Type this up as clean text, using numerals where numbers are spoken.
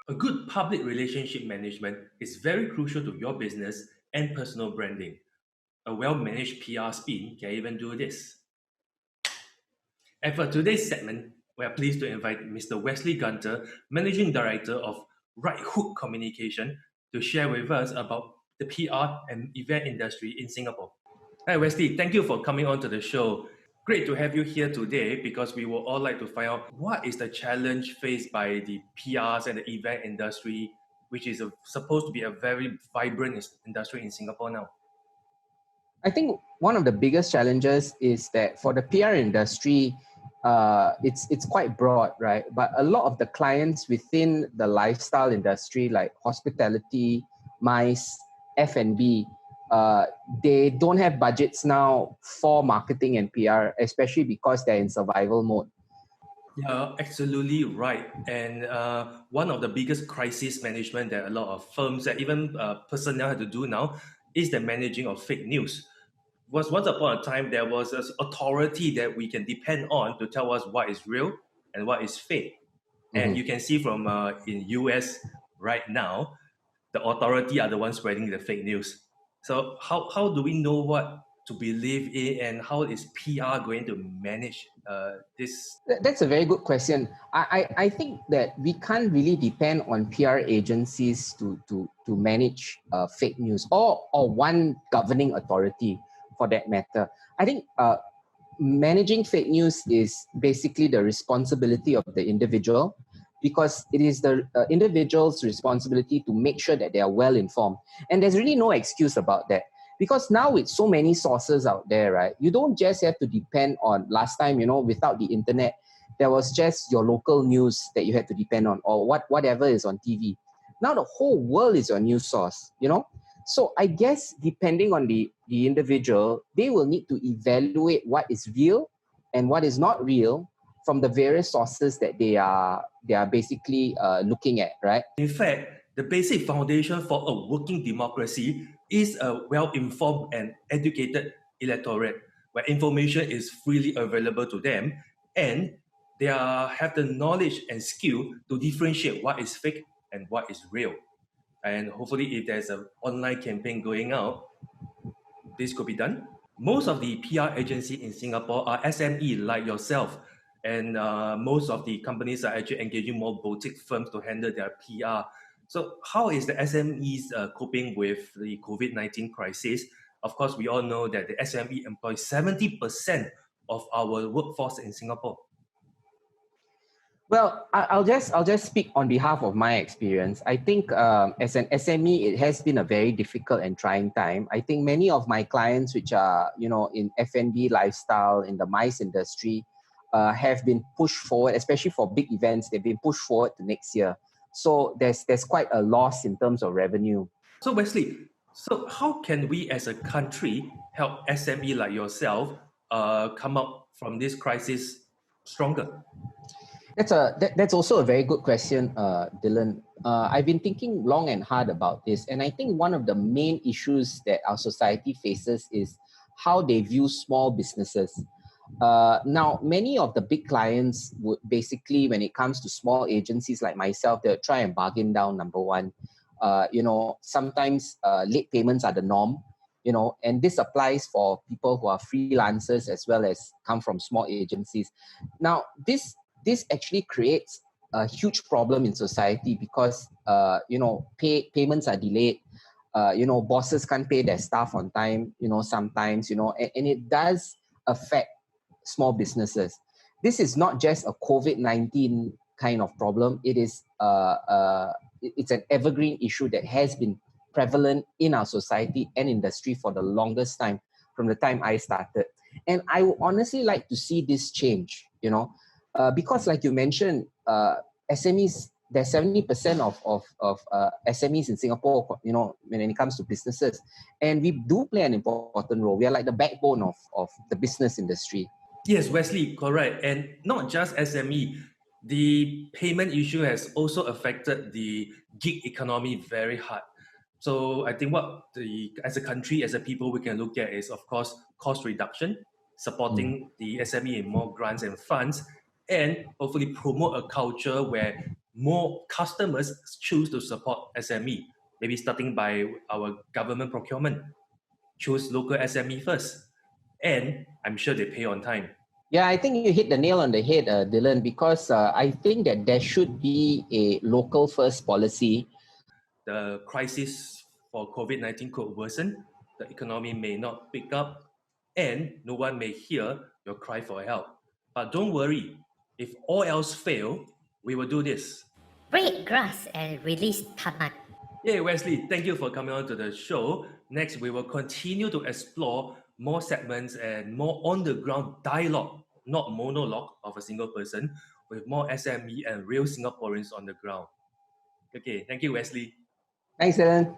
A good public relationship management is very crucial to your business and personal branding. A well managed PR spin can even do this. And for today's segment, we are pleased to invite Mr. Wesley Gunter, Managing Director of Right Hook Communication, to share with us about the PR and event industry in Singapore. Hi, Wesley. Thank you for coming on to the show. Great to have you here today because we would all like to find out what is the challenge faced by the PRs and the event industry, which is supposed to be a very vibrant industry in Singapore now. I think one of the biggest challenges is that for the PR industry, it's quite broad, right? But a lot of the clients within the lifestyle industry, like hospitality, MICE, F&B, they don't have budgets now for marketing and PR, especially because they're in survival mode. Yeah, absolutely right. And one of the biggest crisis management that a lot of firms and even personnel have to do now is the managing of fake news. Once upon a time there was an authority that we can depend on to tell us what is real and what is fake. And you can see from in US right now, the authority are the ones spreading the fake news. So how do we know what to believe in, and how is PR going to manage this? That's a very good question. I think that we can't really depend on PR agencies to manage fake news or one governing authority for that matter. I think managing fake news is basically the responsibility of the individual, because it is the individual's responsibility to make sure that they are well informed. And there's really no excuse about that. Because now with so many sources out there, right, you don't just have to depend on, last time, without the internet, there was just your local news that you had to depend on, or whatever is on TV. Now the whole world is your news source, So I guess depending on the individual, they will need to evaluate what is real and what is not real from the various sources that they are basically looking at, right? In fact, the basic foundation for a working democracy is a well-informed and educated electorate where information is freely available to them, and they have the knowledge and skill to differentiate what is fake and what is real. And hopefully if there's an online campaign going out, this could be done. Most of the PR agencies in Singapore are SME like yourself, and most of the companies are actually engaging more boutique firms to handle their PR. So how is the SMEs coping with the COVID-19 crisis? Of course, we all know that the SME employs 70% of our workforce in Singapore. Well, I'll just speak on behalf of my experience. I think as an SME, it has been a very difficult and trying time. I think many of my clients, which are in F&B lifestyle, in the MICE industry, have been pushed forward, especially for big events. They've been pushed forward to next year. So there's quite a loss in terms of revenue. So Wesley, how can we as a country help SME like yourself come up from this crisis stronger? That's also a very good question, Dylan. I've been thinking long and hard about this, and I think one of the main issues that our society faces is how they view small businesses. Now, many of the big clients would basically, when it comes to small agencies like myself, they'll try and bargain down, number one. Sometimes late payments are the norm, and this applies for people who are freelancers as well as come from small agencies. Now, this actually creates a huge problem in society because, payments are delayed. Bosses can't pay their staff on time, sometimes, and it does affect small businesses. This is not just a COVID-19 kind of problem. It is it's an evergreen issue that has been prevalent in our society and industry for the longest time, from the time I started. And I would honestly like to see this change, because like you mentioned, SMEs, there's 70% of SMEs in Singapore, when it comes to businesses. And we do play an important role. We are like the backbone of the business industry. Yes, Wesley, correct. And not just SME, the payment issue has also affected the gig economy very hard. So I think as a country, as a people, we can look at is, of course, cost reduction, supporting the SME in more grants and funds, and hopefully promote a culture where more customers choose to support SME, maybe starting by our government procurement. Choose local SME first, and I'm sure they pay on time. Yeah, I think you hit the nail on the head, Dylan, because I think that there should be a local first policy. The crisis for COVID-19 could worsen, the economy may not pick up, and no one may hear your cry for help. But don't worry, if all else fail, we will do this. Break grass and release Taman. Yay, Wesley, thank you for coming on to the show. Next, we will continue to explore more segments and more on-the-ground dialogue, not monologue of a single person, with more SME and real Singaporeans on the ground. Okay, thank you, Wesley. Thanks, Dylan.